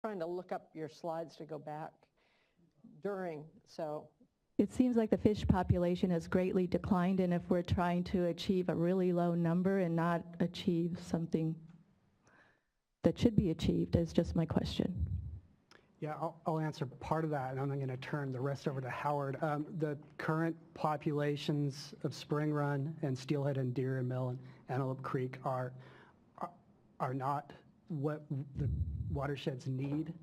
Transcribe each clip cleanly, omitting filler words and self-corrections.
trying to look up your slides to go back during, so. It seems like the fish population has greatly declined, and if we're trying to achieve a really low number and not achieve something that should be achieved, is just my question. Yeah, I'll answer part of that, and I'm going to turn the rest over to Howard. The current populations of Spring Run and Steelhead and Deer and Mill and Antelope Creek are not what the watersheds need.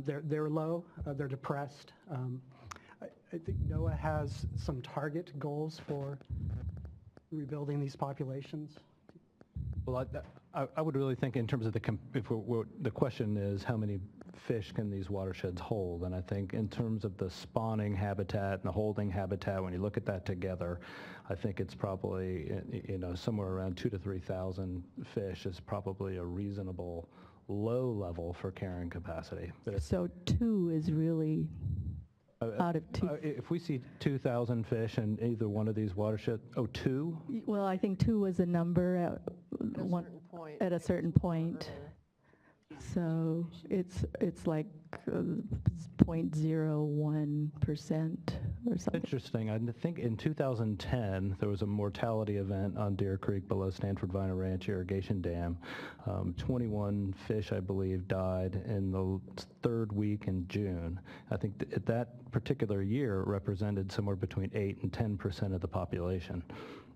They're low, they're depressed. I think NOAA has some target goals for rebuilding these populations. Well, I would really think in terms of the question is how many fish can these watersheds hold, and I think in terms of the spawning habitat and the holding habitat, when you look at that together, I think it's probably somewhere around 2,000 to 3,000 fish is probably a reasonable low level for carrying capacity. But so 2 is really out of 2. If we see 2,000 fish in either one of these watersheds, 2? Well, I think 2 was a number at a certain point. So it's like 0.01% or something. Interesting. I think in 2010 there was a mortality event on Deer Creek below Stanford Vina Ranch Irrigation Dam. 21 fish, I believe, died in the third week in June. I think that particular year represented somewhere between 8 and 10% of the population.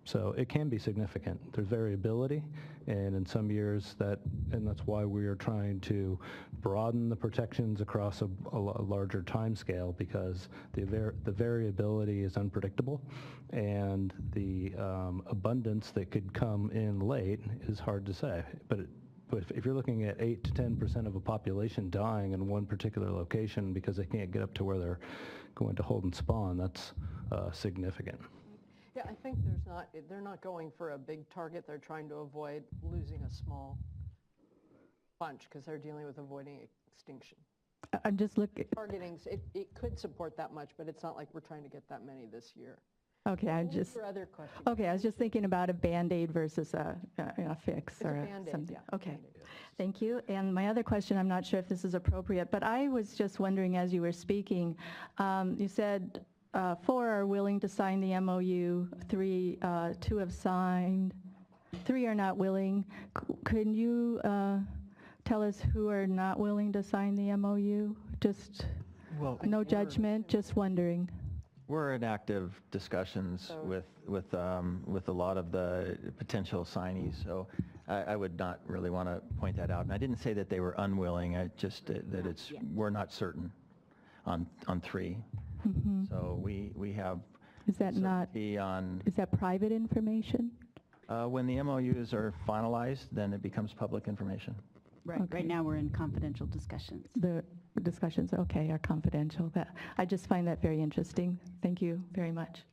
So it can be significant. There's variability, and in some years and that's why we are trying to broaden the protections across a larger time scale, because the variability is unpredictable, and the abundance that could come in late is hard to say. But if you're looking at 8 to 10% of a population dying in one particular location because they can't get up to where they're going to hold and spawn, that's significant. Yeah, I think they're not going for a big target. They're trying to avoid losing a small bunch because they're dealing with avoiding extinction. I'm just looking. Targeting, it could support that much, but it's not like we're trying to get that many this year. Okay, I was just thinking about a Band-Aid versus a fix. It's or something. Yeah. Okay, thank you. And my other question, I'm not sure if this is appropriate, but I was just wondering as you were speaking, you said 4 are willing to sign the MOU, 2 have signed, 3 are not willing. Can you tell us who are not willing to sign the MOU? Just no judgment, just wondering. We're in active discussions with a lot of the potential signees, so I would not really want to point that out. And I didn't say that they were unwilling. I just that we're not certain on 3. Mm-hmm. So we have. Is that is that private information? When the MOUs are finalized, then it becomes public information. Right. Okay. Right now we're in confidential discussions. The discussions, okay, are confidential. I just find that very interesting. Thank you very much.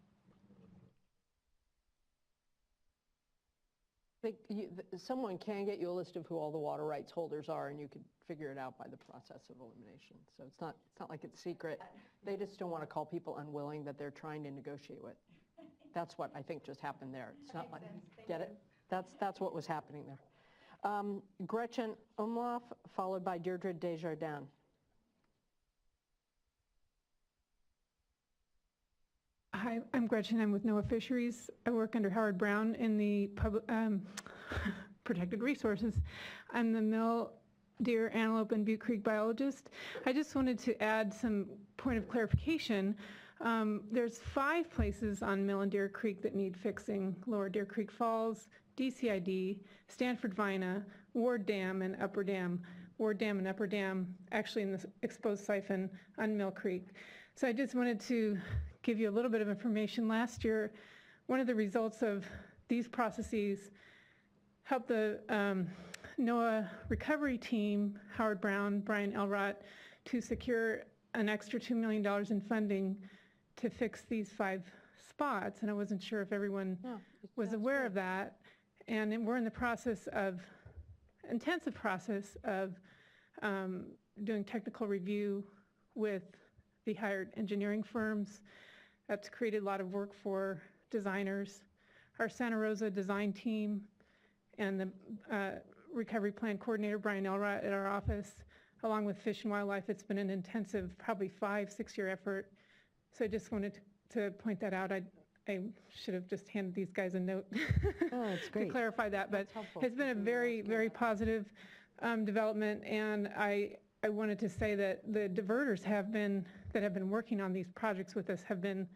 Someone can get you a list of who all the water rights holders are, and you could figure it out by the process of elimination. So it's not like it's secret. They just don't want to call people unwilling that they're trying to negotiate with. That's what I think just happened there. It's not like, get it? That's what was happening there. Gretchen Umlauf, followed by Deirdre Desjardins. Hi, I'm Gretchen. I'm with NOAA Fisheries. I work under Howard Brown in the protected resources. I'm the mill, deer, antelope, and Butte Creek biologist. I just wanted to add some point of clarification. There's 5 places on Mill and Deer Creek that need fixing: Lower Deer Creek Falls, DCID, Stanford Vina, Ward Dam, and Upper Dam. Ward Dam and Upper Dam actually in the exposed siphon on Mill Creek. So I just wanted to give you a little bit of information. Last year, one of the results of these processes helped the NOAA recovery team, Howard Brown, Brian Elrott, to secure an extra $2 million in funding to fix these 5 spots. And I wasn't sure if everyone was aware of that. And we're in the intensive process of doing technical review with the hired engineering firms. That's created a lot of work for designers. Our Santa Rosa design team and the recovery plan coordinator, Brian Elrott, at our office along with Fish and Wildlife. It's been an intensive, probably 5-6 year effort. So I just wanted to point that out. I should have just handed these guys a note Oh, that's to great. clarify that, but That's helpful. it's been a very, very positive development, and I wanted to say that the diverters that have been working on these projects with us have been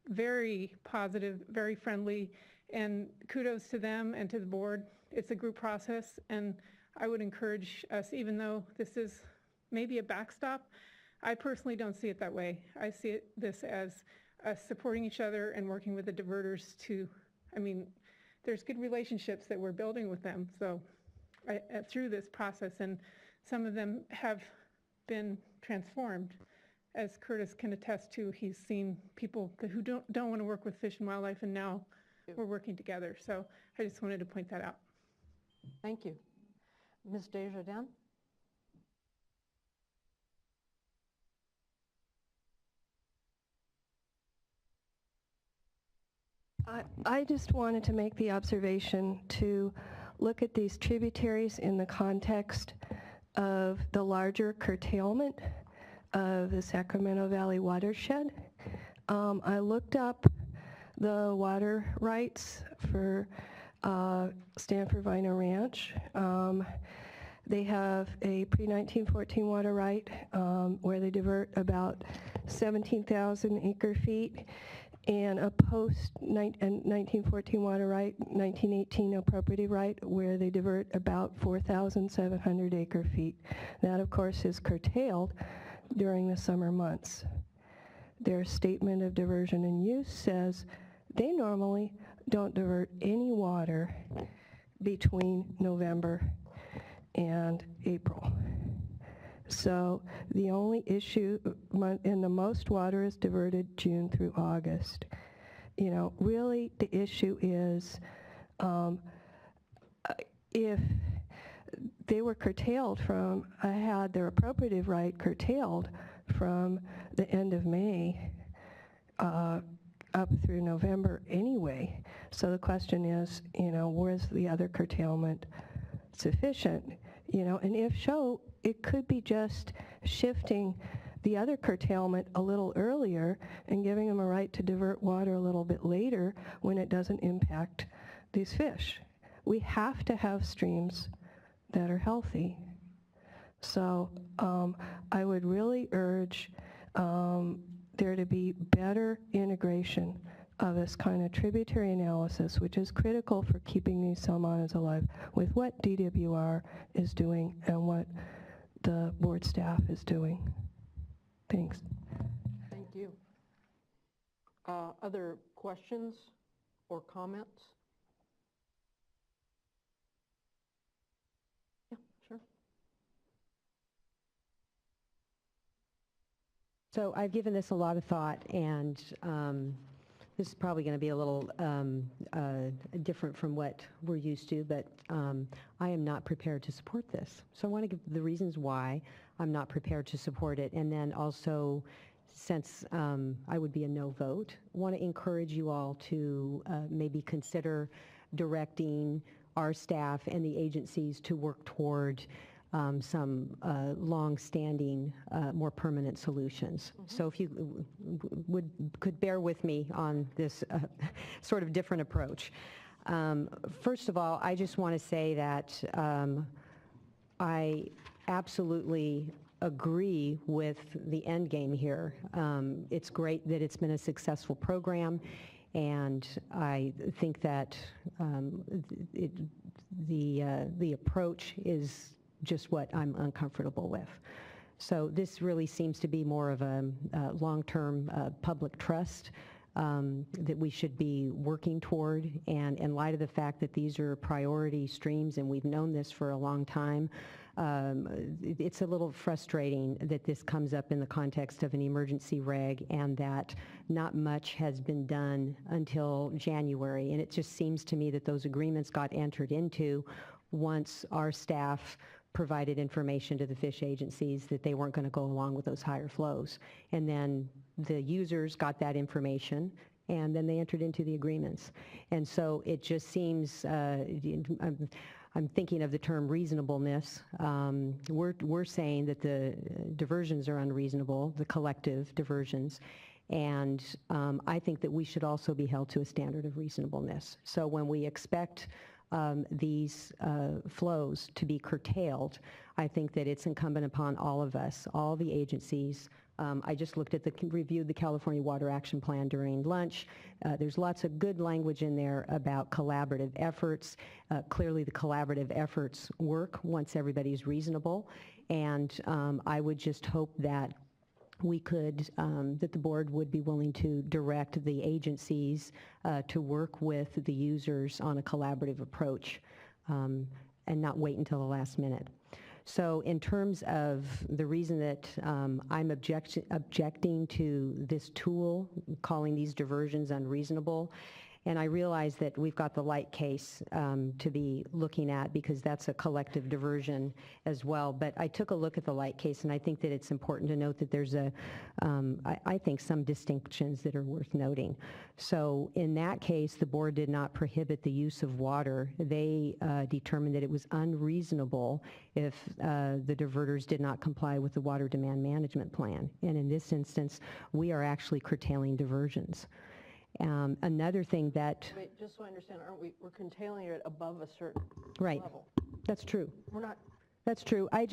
very positive, very friendly, and kudos to them and to the board. It's a group process, and I would encourage us, even though this is maybe a backstop, I personally don't see it that way. I see this as us supporting each other and working with the diverters to, I mean, there's good relationships that we're building with them. So through this process, and some of them have been transformed. As Curtis can attest to, he's seen people who don't want to work with Fish and Wildlife, and now we're working together. So I just wanted to point that out. Thank you. Ms. Desjardins? I just wanted to make the observation to look at these tributaries in the context of the larger curtailment of the Sacramento Valley watershed. I looked up the water rights for Stanford Viner Ranch. They have a pre-1914 water right where they divert about 17,000 acre feet, and a post-1914 water right, 1918 appropriative right, where they divert about 4,700 acre feet. That, of course, is curtailed during the summer months. Their statement of diversion and use says they normally don't divert any water between November and April. So the only issue, and the most water is diverted June through August. You know, really the issue is if they were curtailed from, I had their appropriative right curtailed from the end of May up through November anyway. So the question is, you know, where's the other curtailment sufficient? You know, and if so, it could be just shifting the other curtailment a little earlier and giving them a right to divert water a little bit later when it doesn't impact these fish. We have to have streams that are healthy. So I would really urge there to be better integration of this kind of tributary analysis, which is critical for keeping these salmonids alive, with what DWR is doing and what the board staff is doing. Thanks. Thank you. Other questions or comments? Yeah, sure. So I've given this a lot of thought, and this is probably going to be a little different from what we're used to, but I am not prepared to support this. So I want to give the reasons why I'm not prepared to support it, and then also, since I would be a no vote, want to encourage you all to maybe consider directing our staff and the agencies to work toward some long-standing, more permanent solutions. Mm-hmm. So if you could bear with me on this sort of different approach. First of all, I just want to say that I absolutely agree with the end game here. It's great that it's been a successful program, and I think that the approach is just what I'm uncomfortable with. So this really seems to be more of a long-term public trust that we should be working toward, and in light of the fact that these are priority streams and we've known this for a long time, it's a little frustrating that this comes up in the context of an emergency reg and that not much has been done until January. And it just seems to me that those agreements got entered into once our staff provided information to the fish agencies that they weren't going to go along with those higher flows. And then the users got that information, and then they entered into the agreements. And so it just seems, I'm thinking of the term reasonableness. We're saying that the diversions are unreasonable, the collective diversions, and I think that we should also be held to a standard of reasonableness. So when we expect these flows to be curtailed, I think that it's incumbent upon all of us, all the agencies. I just reviewed the California Water Action Plan during lunch. There's lots of good language in there about collaborative efforts. Clearly the collaborative efforts work once everybody's reasonable, and I would just hope that we could, that the board would be willing to direct the agencies to work with the users on a collaborative approach and not wait until the last minute. So in terms of the reason that I'm objecting to this tool, calling these diversions unreasonable, and I realize that we've got the light case to be looking at because that's a collective diversion as well. But I took a look at the light case, and I think that it's important to note that there's I think some distinctions that are worth noting. So in that case, the board did not prohibit the use of water. They determined that it was unreasonable if the diverters did not comply with the water demand management plan. And in this instance, we are actually curtailing diversions. Another thing that... Wait, just so I understand, we're curtailing it above a certain right. level? That's true. We're not... That's true. I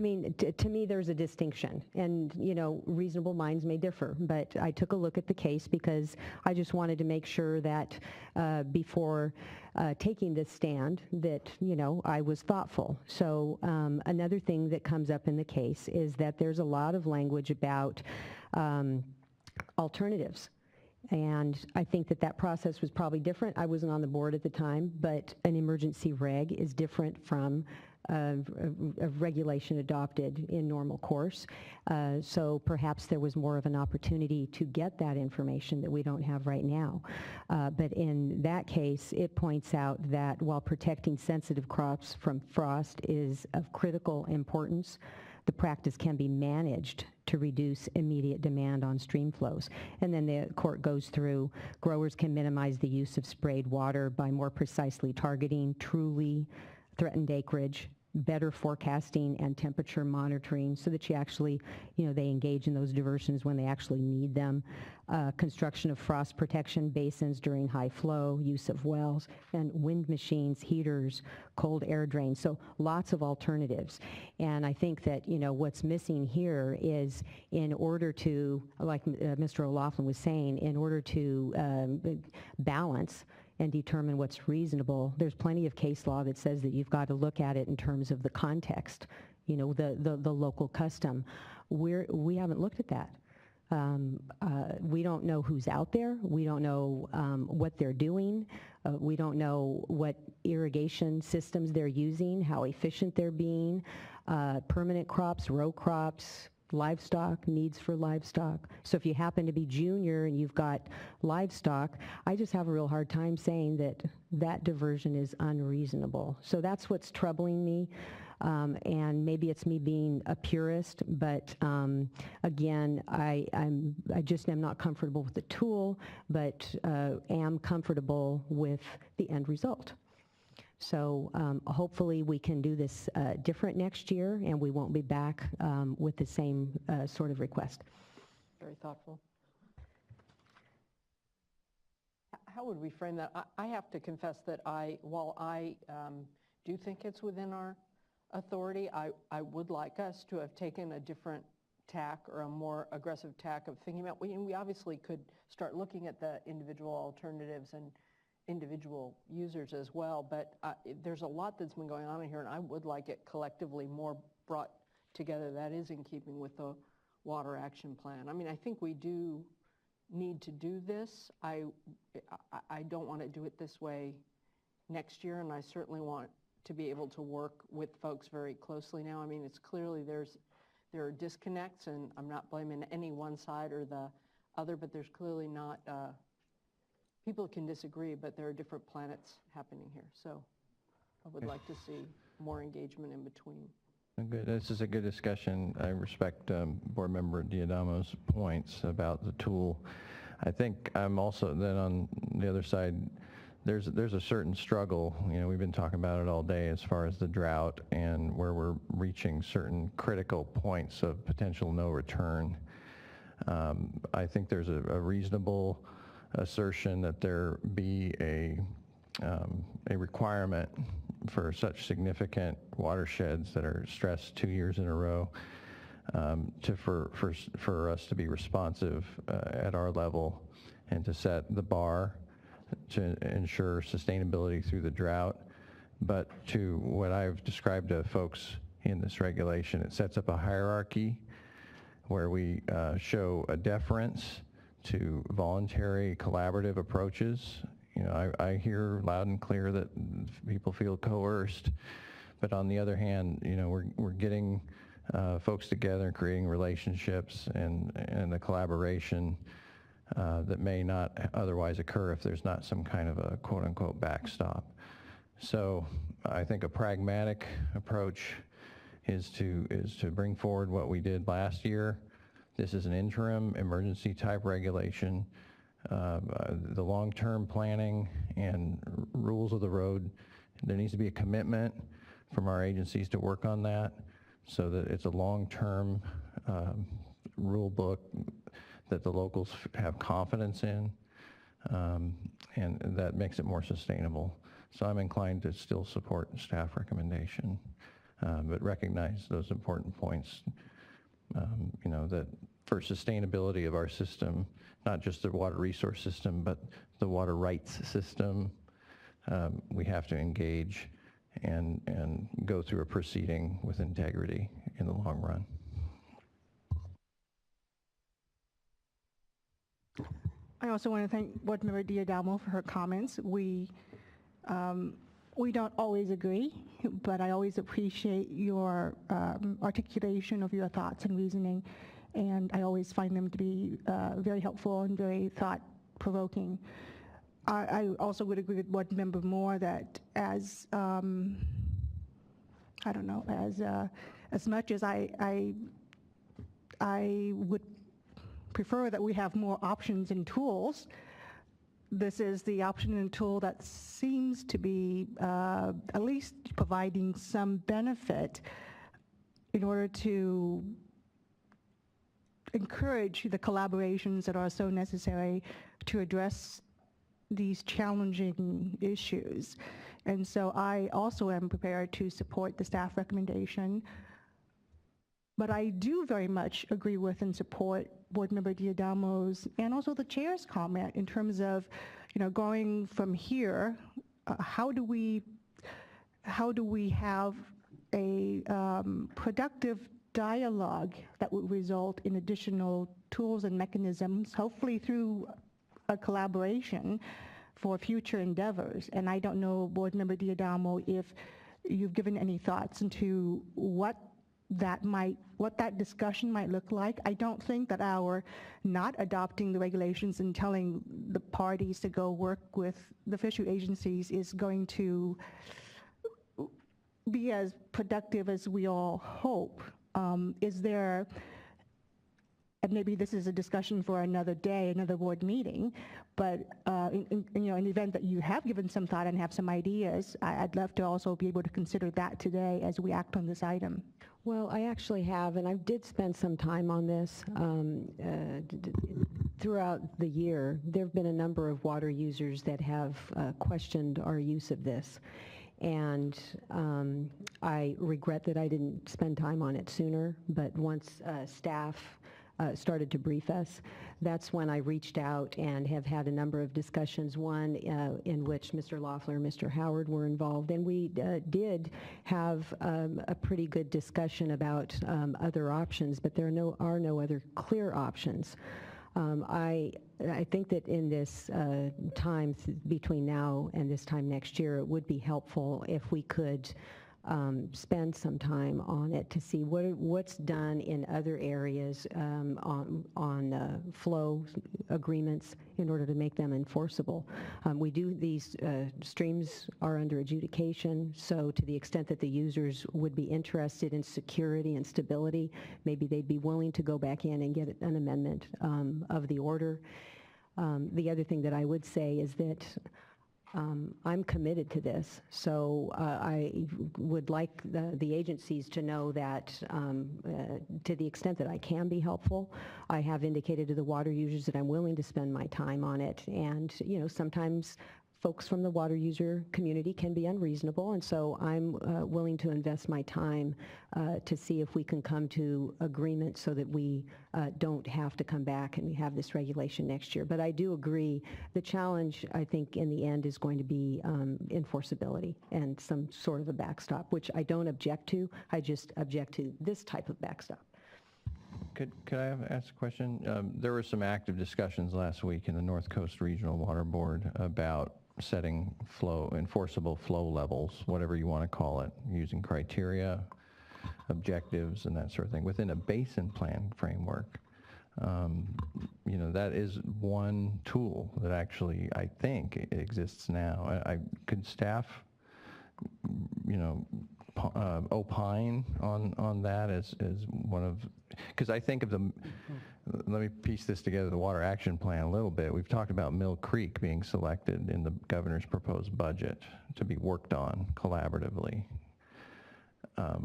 mean, to me, there's a distinction. And, you know, reasonable minds may differ. But I took a look at the case because I just wanted to make sure that before taking this stand that, you know, I was thoughtful. So another thing that comes up in the case is that there's a lot of language about alternatives. And I think that that process was probably different. I wasn't on the board at the time, but an emergency reg is different from a regulation adopted in normal course. So perhaps there was more of an opportunity to get that information that we don't have right now. But in that case, it points out that while protecting sensitive crops from frost is of critical importance, the practice can be managed to reduce immediate demand on stream flows. And then the court goes through, growers can minimize the use of sprayed water by more precisely targeting truly threatened acreage, better forecasting and temperature monitoring so that you actually, you know, they engage in those diversions when they actually need them. Construction of frost protection basins during high flow, use of wells, and wind machines, heaters, cold air drains. So lots of alternatives. And I think that, you know, what's missing here is in order to, like Mr. O'Loughlin was saying, in order to balance and determine what's reasonable, there's plenty of case law that says that you've got to look at it in terms of the context, you know, the local custom. We haven't looked at that. We don't know who's out there. We don't know what they're doing. We don't know what irrigation systems they're using, how efficient they're being, permanent crops, row crops, livestock, needs for livestock. So if you happen to be junior and you've got livestock, I just have a real hard time saying that that diversion is unreasonable. So that's what's troubling me. And maybe it's me being a purist, but again, I just am not comfortable with the tool, but am comfortable with the end result. So hopefully we can do this different next year, and we won't be back with the same sort of request. Very thoughtful. How would we frame that? I have to confess that while I do think it's within our authority, I would like us to have taken a different tack or a more aggressive tack of thinking about, we obviously could start looking at the individual alternatives and individual users as well, but there's a lot that's been going on in here, and I would like it collectively more brought together that is in keeping with the Water Action Plan. I mean, I think we do need to do this. I don't want to do it this way next year, and I certainly want to be able to work with folks very closely now. I mean, it's clearly there are disconnects, and I'm not blaming any one side or the other, but there's clearly not, people can disagree, but there are different planets happening here. So I would like to see more engagement in between. Good. This is a good discussion. I respect Board Member Diadamo's points about the tool. I think I'm also then on the other side there's a certain struggle, we've been talking about it all day as far as the drought and where we're reaching certain critical points of potential no return. I think there's a reasonable assertion that there be a requirement for such significant watersheds that are stressed 2 years in a row for us to be responsive at our level and to set the bar to ensure sustainability through the drought. But to what I've described to folks in this regulation, it sets up a hierarchy where we show a deference to voluntary collaborative approaches. I hear loud and clear that people feel coerced, but on the other hand, we're getting folks together and creating relationships and the collaboration that may not otherwise occur if there's not some kind of a quote-unquote backstop. So I think a pragmatic approach is to bring forward what we did last year. This is an interim emergency type regulation. The long-term planning and rules of the road, there needs to be a commitment from our agencies to work on that so that it's a long-term rule book that the locals have confidence in, and that makes it more sustainable. So I'm inclined to still support staff recommendation, but recognize those important points, that for sustainability of our system, not just the water resource system, but the water rights system, we have to engage and go through a proceeding with integrity in the long run. I also want to thank Board Member Diadamo for her comments. We don't always agree, but I always appreciate your articulation of your thoughts and reasoning, and I always find them to be very helpful and very thought-provoking. I also would agree with Board Member Moore that as as much as I would prefer that we have more options and tools, this is the option and tool that seems to be at least providing some benefit in order to encourage the collaborations that are so necessary to address these challenging issues. And so I also am prepared to support the staff recommendation. But I do very much agree with and support Board Member Diadamo's and also the chair's comment in terms of, going from here, how do we have a productive dialogue that would result in additional tools and mechanisms, hopefully through a collaboration for future endeavors. And I don't know, Board Member Diadamo, if you've given any thoughts into what that discussion might look like. I don't think that our not adopting the regulations and telling the parties to go work with the fishery agencies is going to be as productive as we all hope. Is there, and maybe this is a discussion for another day, another board meeting, but in the event that you have given some thought and have some ideas, I'd love to also be able to consider that today as we act on this item. Well, I actually have, and I did spend some time on this. Throughout the year, there have been a number of water users that have questioned our use of this. And I regret that I didn't spend time on it sooner, but once staff started to brief us, that's when I reached out and have had a number of discussions, one in which Mr. Loeffler and Mr. Howard were involved, and we did have a pretty good discussion about other options, but there are no other clear options. I think that in this time between now and this time next year, it would be helpful if we could spend some time on it to see what's done in other areas on flow agreements in order to make them enforceable. These streams are under adjudication, so to the extent that the users would be interested in security and stability, maybe they'd be willing to go back in and get an amendment of the order. The other thing that I would say is that I'm committed to this. So I would like the agencies to know that to the extent that I can be helpful, I have indicated to the water users that I'm willing to spend my time on it. And, you know, sometimes folks from the water user community can be unreasonable, and so I'm willing to invest my time to see if we can come to agreement so that we don't have to come back and we have this regulation next year. But I do agree, the challenge, I think, in the end is going to be enforceability and some sort of a backstop, which I don't object to. I just object to this type of backstop. Could I ask a question? There were some active discussions last week in the North Coast Regional Water Board about setting enforceable flow levels, whatever you want to call it, using criteria, objectives, and that sort of thing within a basin plan framework. You know, that is one tool that actually, I think, exists now. Could staff, you know, opine on that as one of, because I think of the, let me piece this together, the Water Action Plan a little bit. We've talked about Mill Creek being selected in the governor's proposed budget to be worked on collaboratively.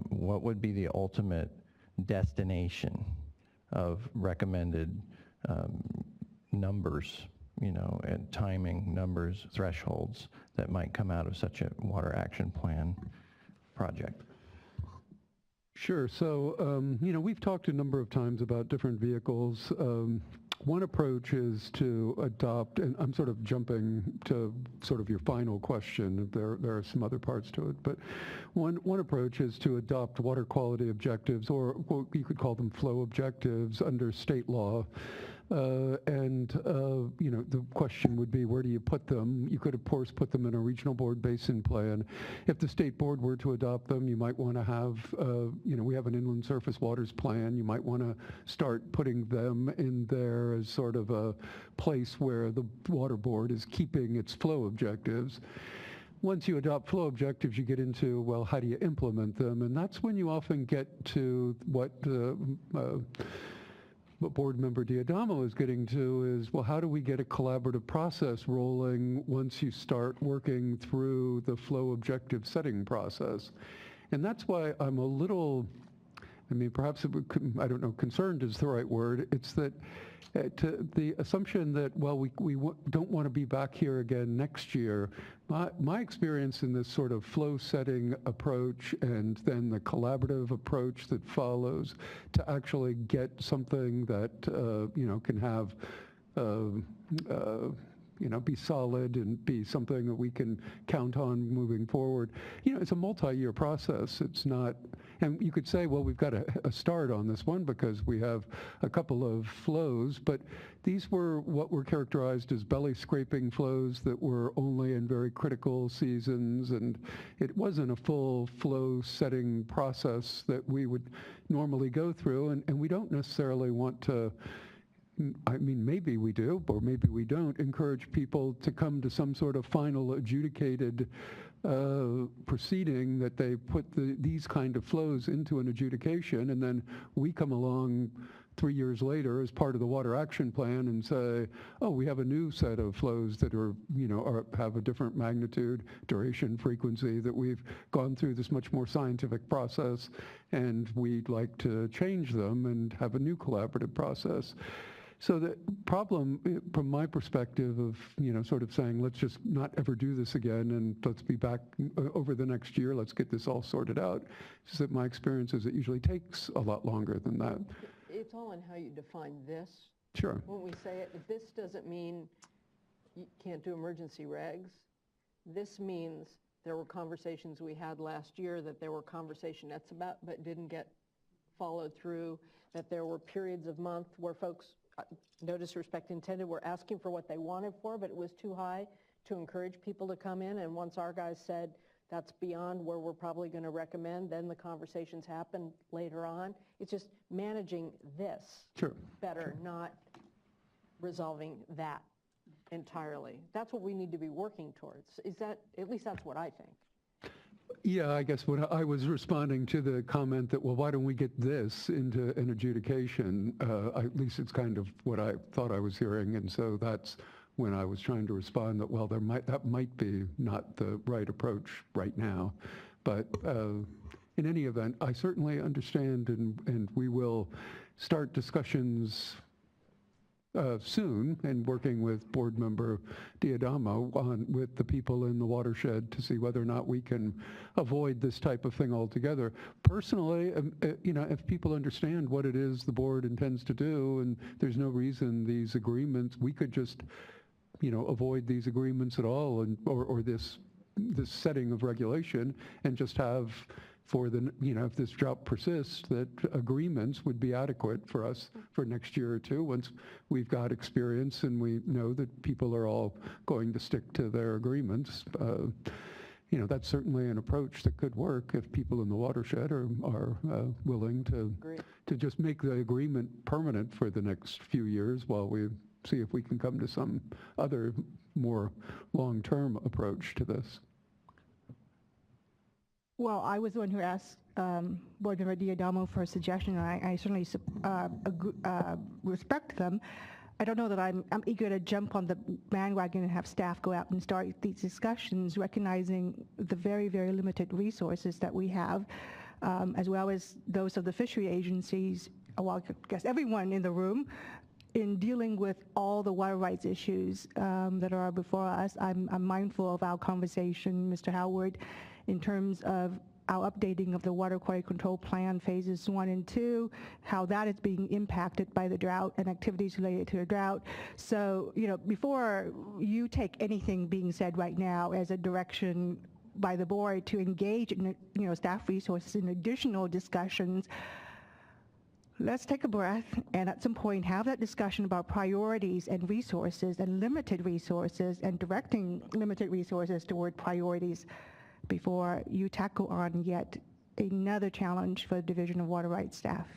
What would be the ultimate destination of recommended numbers, you know, and timing, numbers, thresholds that might come out of such a Water Action Plan project? Sure. So, you know, we've talked a number of times about different vehicles. One approach is to adopt, and I'm sort of jumping to sort of your final question. There are some other parts to it, but one approach is to adopt water quality objectives, or well, you could call them flow objectives under state law. You know, the question would be, where do you put them? You could, of course, put them in a regional board basin plan. If the state board were to adopt them, you might want to have, you know, we have an inland surface waters plan. You might want to start putting them in there as sort of a place where the water board is keeping its flow objectives. Once you adopt flow objectives, you get into, well, how do you implement them? And that's when you often get to what Board Member D'Adamo is getting to is, well, how do we get a collaborative process rolling once you start working through the flow objective setting process? And that's why I'm a little, I mean, perhaps, I don't know, concerned is the right word. It's that to the assumption that, well, we don't want to be back here again next year. My experience in this sort of flow setting approach and then the collaborative approach that follows to actually get something that, you know, can have, you know, be solid and be something that we can count on moving forward. You know, it's a multi-year process. It's not, and you could say, well, we've got a start on this one because we have a couple of flows, but these were what were characterized as belly scraping flows that were only in very critical seasons, and it wasn't a full flow setting process that we would normally go through, and we don't necessarily want to, I mean, maybe we do, or maybe we don't, encourage people to come to some sort of final adjudicated proceeding that they put these kind of flows into an adjudication, and then we come along 3 years later as part of the Water Action Plan and say, oh, we have a new set of flows that are, you know, have a different magnitude, duration, frequency, that we've gone through this much more scientific process, and we'd like to change them and have a new collaborative process. So the problem, from my perspective of, you know, sort of saying, let's just not ever do this again and let's be back over the next year, let's get this all sorted out, is that my experience is it usually takes a lot longer than that. It's all in how you define this. Sure. When we say it, this doesn't mean you can't do emergency regs. This means there were conversations we had last year that there were conversations about but didn't get followed through, that there were periods of month where folks, no disrespect intended, were asking for what they wanted for, but it was too high to encourage people to come in. And once our guys said that's beyond where we're probably going to recommend, then the conversations happen later on. It's just managing this better, not resolving that entirely. That's what we need to be working towards. Is that, at least that's what I think. Yeah, I guess when I was responding to the comment that, well, why don't we get this into an adjudication? At least it's kind of what I thought I was hearing, and so that's when I was trying to respond that, well, that might be not the right approach right now. But in any event, I certainly understand, and we will start discussions soon, and working with Board Member Diadamo with the people in the watershed to see whether or not we can avoid this type of thing altogether. Personally, if people understand what it is the board intends to do, and there's no reason these agreements, we could just, avoid these agreements at all, or this setting of regulation, and just have for the, if this drought persists, that agreements would be adequate for us for next year or two once we've got experience and we know that people are all going to stick to their agreements. That's certainly an approach that could work if people in the watershed are willing to just make the agreement permanent for the next few years while we see if we can come to some other more long-term approach to this. Well, I was the one who asked Board Member Diadamo for a suggestion, and I certainly respect them. I don't know that I'm eager to jump on the bandwagon and have staff go out and start these discussions, recognizing the very, very limited resources that we have, as well as those of the fishery agencies, well, I guess everyone in the room, in dealing with all the water rights issues that are before us. I'm mindful of our conversation, Mr. Howard, in terms of our updating of the water quality control plan phases 1 and 2, how that is being impacted by the drought and activities related to the drought. So, before you take anything being said right now as a direction by the board to engage in, staff resources in additional discussions, let's take a breath and at some point have that discussion about priorities and resources and limited resources and directing limited resources toward priorities before you tackle on yet another challenge for the Division of Water Rights staff.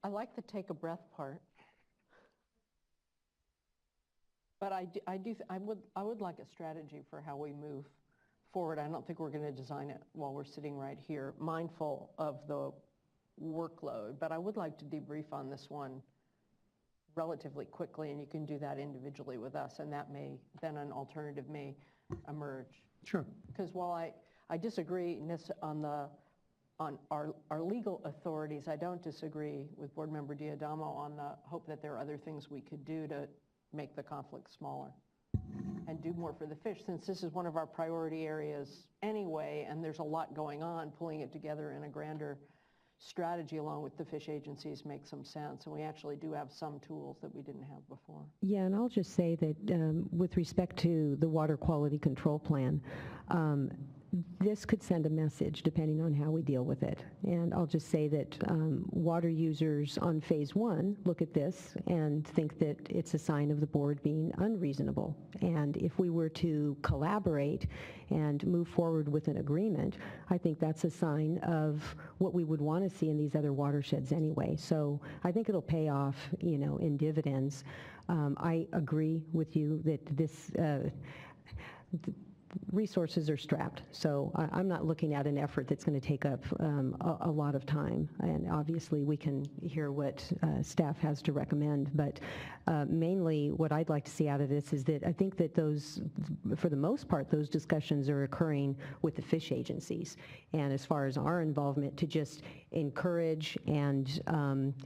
I like the take a breath part, but I would like a strategy for how we move forward. I don't think we're going to design it while we're sitting right here, mindful of the workload, but I would like to debrief on this one relatively quickly, and you can do that individually with us, and that then an alternative may emerge. Sure. Because while I disagree on our legal authorities, I don't disagree with Board Member Diadamo on the hope that there are other things we could do to make the conflict smaller and do more for the fish, since this is one of our priority areas anyway, and there's a lot going on. Pulling it together in a grander strategy along with the fish agencies makes some sense, and we actually do have some tools that we didn't have before. Yeah, and I'll just say that with respect to the water quality control plan, this could send a message depending on how we deal with it. And I'll just say that water users on phase 1 look at this and think that it's a sign of the board being unreasonable. And if we were to collaborate and move forward with an agreement, I think that's a sign of what we would want to see in these other watersheds anyway. So I think it'll pay off, in dividends. I agree with you that this resources are strapped, so I'm not looking at an effort that's going to take up a lot of time, and obviously we can hear what staff has to recommend, but mainly what I'd like to see out of this is that I think that those, for the most part, those discussions are occurring with the fish agencies, and as far as our involvement, to just encourage and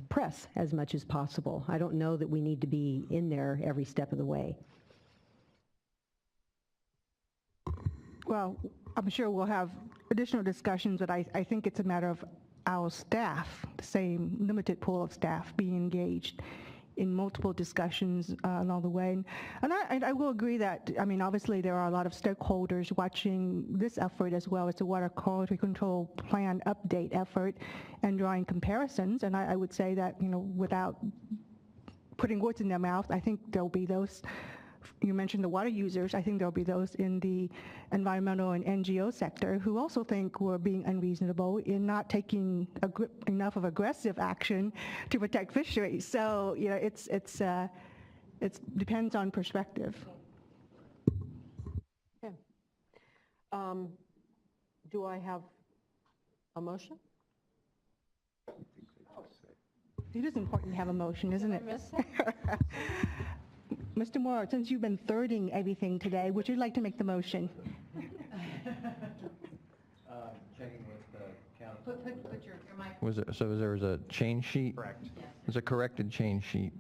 press as much as possible. I don't know that we need to be in there every step of the way. Well, I'm sure we'll have additional discussions, but I think it's a matter of our staff, the same limited pool of staff, being engaged in multiple discussions along the way. And I will agree that, obviously there are a lot of stakeholders watching this effort as well as the water quality control plan update effort and drawing comparisons. And I would say that, without putting words in their mouth, I think there'll be those. You mentioned the water users. I think there'll be those in the environmental and NGO sector who also think we're being unreasonable in not taking enough of aggressive action to protect fisheries. So, it depends on perspective. Okay. Do I have a motion? It is important to have a motion, isn't it? Did I miss Mr. Moore, since you've been thirding everything today, would you like to make the motion? Checking with the council. Put your mic. So there was a change sheet? Correct. There's a corrected change sheet.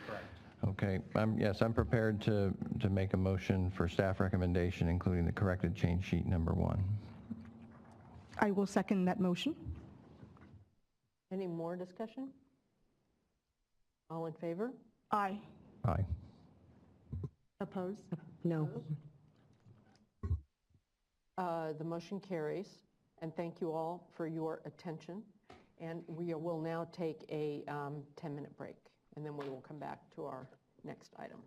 Correct. Okay, yes, I'm prepared to make a motion for staff recommendation, including the corrected change sheet number 1. I will second that motion. Any more discussion? All in favor? Aye. Aye. Oppose? No. The motion carries, and thank you all for your attention. And we will now take a 10-minute break, and then we will come back to our next item.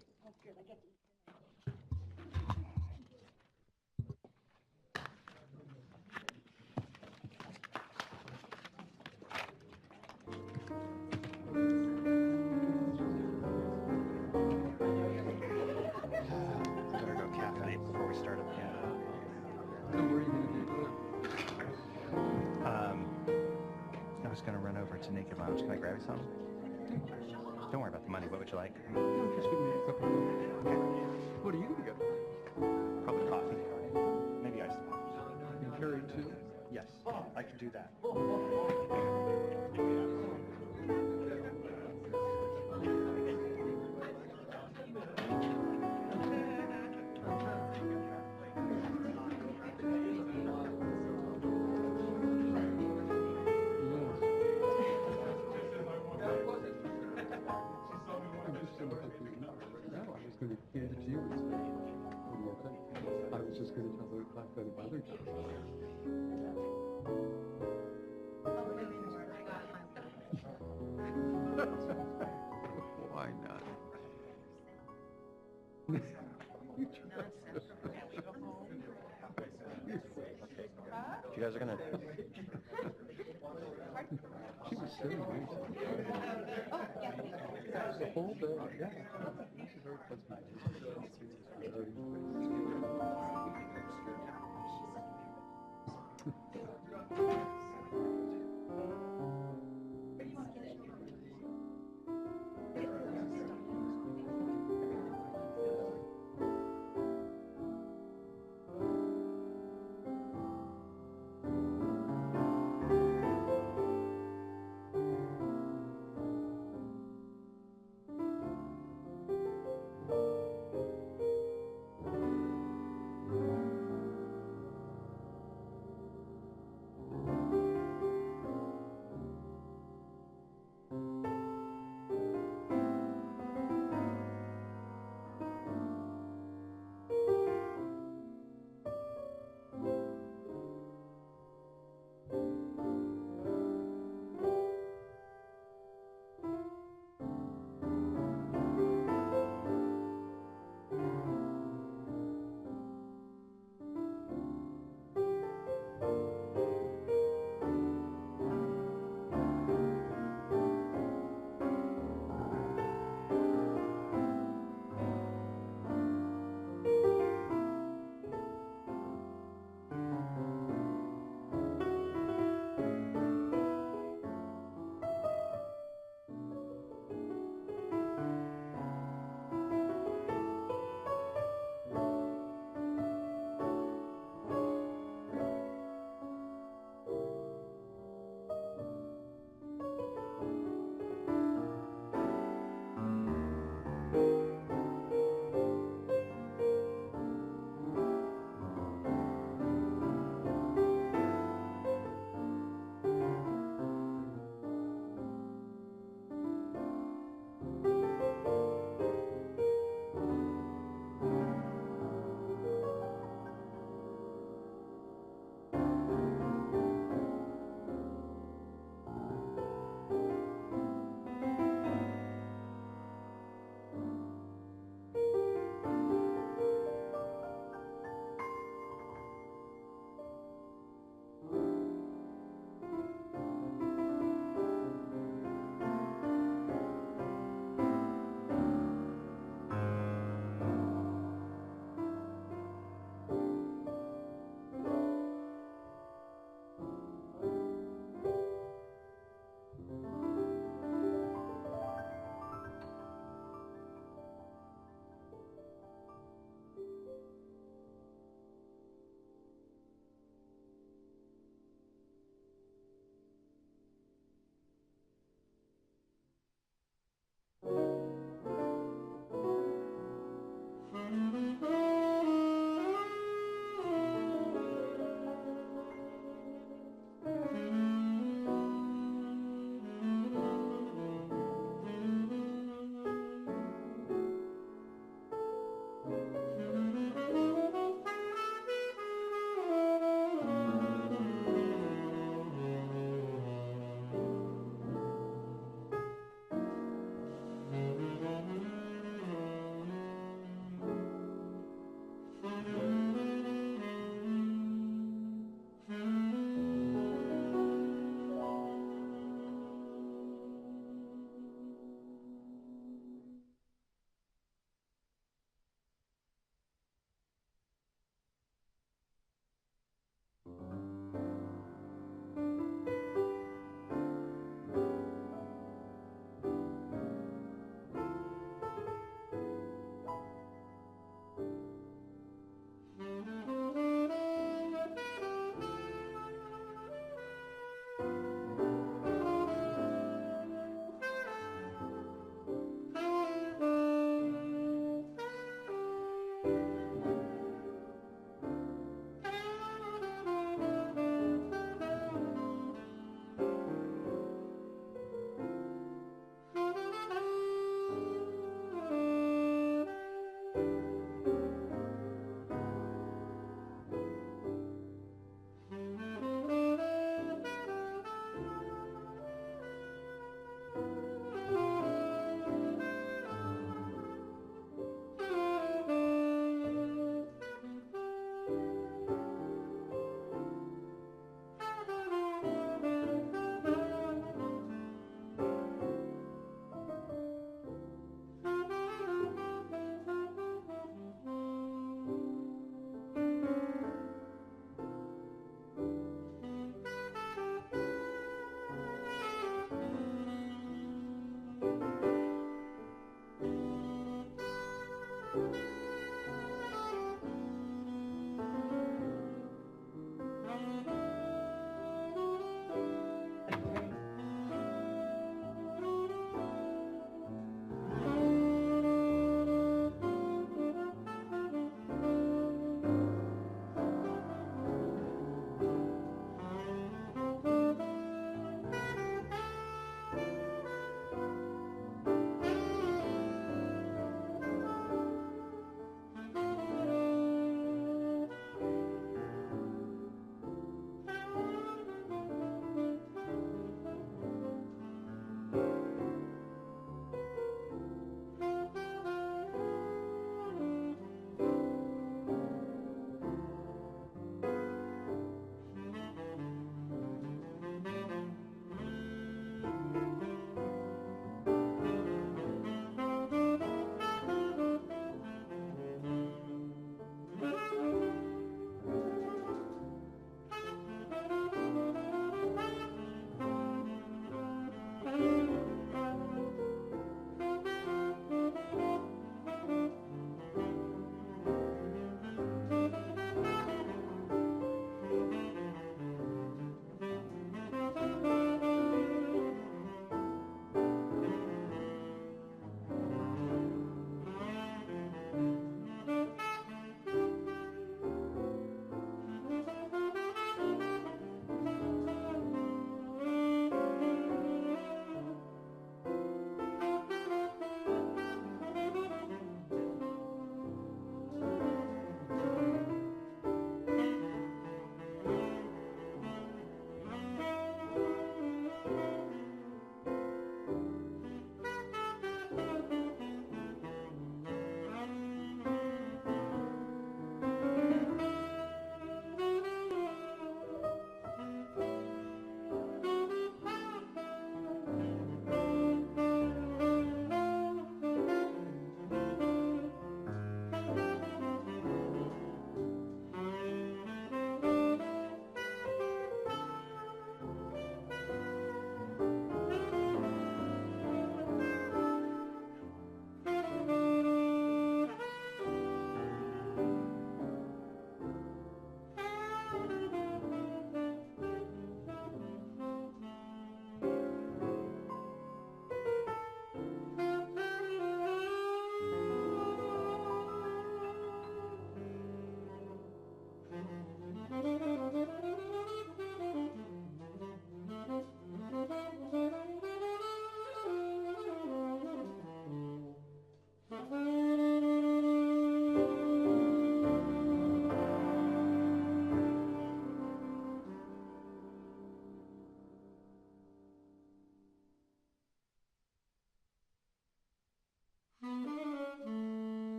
Better go caffeinate before we start up again. I was going to run over to Naked Lounge. Can I grab you something? Don't worry about the money. What would you like? Just give me a couple of... What are you going to get? Probably coffee. Maybe iced coffee. You carry 2? Yes, I could do that. I was just going to tell her like that other Why not? You guys are going to... She was so nice. The whole day, yeah. She's very pleasant.